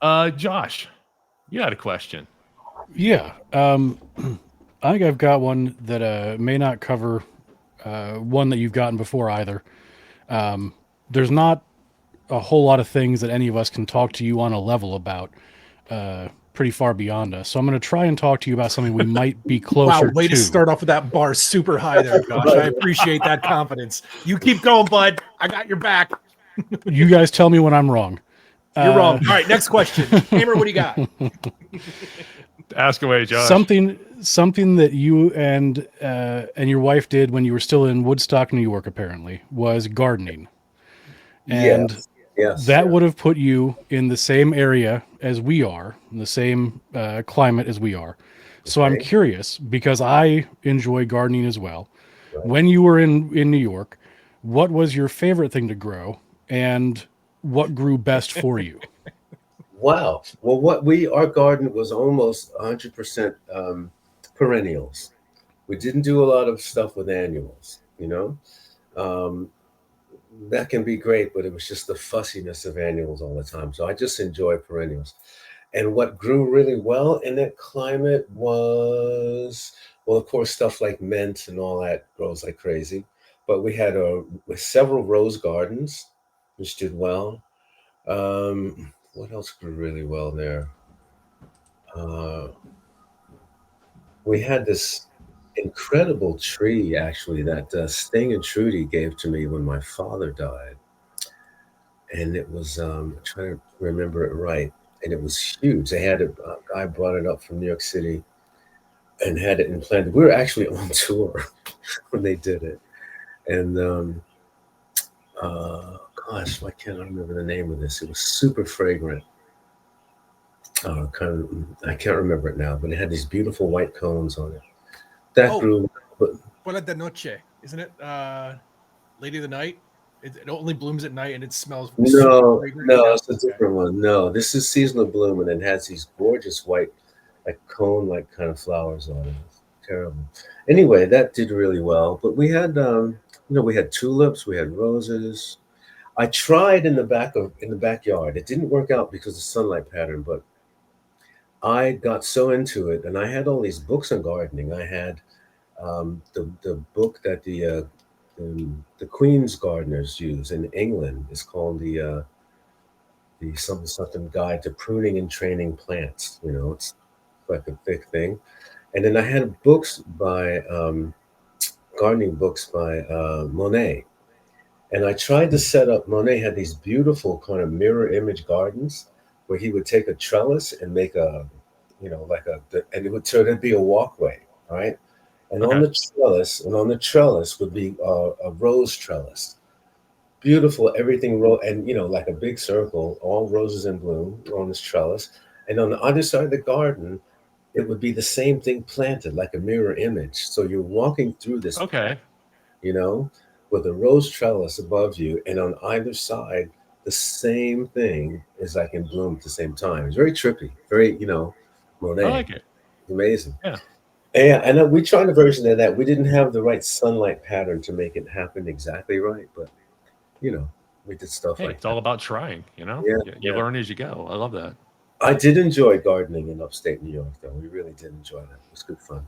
Josh, you had a question. Yeah. I think I've got one that may not cover one that you've gotten before either. There's not a whole lot of things that any of us can talk to you on a level about pretty far beyond us. So I'm going to try and talk to you about something we might be Wow, closer way to to. start off with that bar super high there, Josh. I appreciate that confidence. You keep going, bud. I got your back. You guys tell me when I'm wrong. You're wrong. All right, next question. Hammer, what do you got? Ask away, Josh. Something that you and your wife did when you were still in Woodstock, New York, apparently, was gardening. And that would have put you in the same area as we are, in the same climate as we are. So I'm curious, because I enjoy gardening as well. Right. When you were in New York, what was your favorite thing to grow, and what grew best for you? Wow. Well, our garden was almost 100% perennials. We didn't do a lot of stuff with annuals, you know. That can be great, but it was just the fussiness of annuals all the time. So I just enjoy perennials. And what grew really well in that climate was, well, of course, stuff like mint and all that grows like crazy. But we had several rose gardens, which did well. What else grew really well there? We had this incredible tree, actually, that Sting and Trudy gave to me when my father died. And it was, I'm trying to remember it right. And it was huge. They had a guy brought it up from New York City and had it implanted. We were actually on tour when they did it. And gosh, why can't I remember the name of this? It was super fragrant. I can't remember it now, but it had these beautiful white cones on it. That grew. Bola de Noche, isn't it? Lady of the Night. It only blooms at night and it smells. No, it's a different one. No, this is seasonal bloom and it has these gorgeous white, like cone-like kind of flowers on it. It's terrible. Anyway, that did really well. But we had, we had tulips, we had roses. I tried in the backyard. It didn't work out because of the sunlight pattern, but I got so into it, and I had all these books on gardening. I had the book that the Queen's gardeners use in England. It's called the something guide to pruning and training plants. You know, it's like a big thing. And then I had books by gardening books by Monet. And I tried to set up. Monet had these beautiful kind of mirror image gardens where he would take a trellis and make and it would turn it'd be a walkway, right? And on the trellis would be a rose trellis, beautiful, everything and like a big circle, all roses in bloom on this trellis. And on the other side of the garden, it would be the same thing planted, like a mirror image. So you're walking through this, with a rose trellis above you, and on either side, the same thing is like in bloom at the same time. It's very trippy, very, Monet. I like it. Amazing. Yeah. And we tried a version of that. We didn't have the right sunlight pattern to make it happen exactly right, but, we did stuff like it's all about trying, Yeah, you learn as you go. I love that. I did enjoy gardening in upstate New York, though. We really did enjoy that. It was good fun.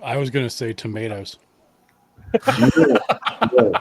I was going to say tomatoes. No.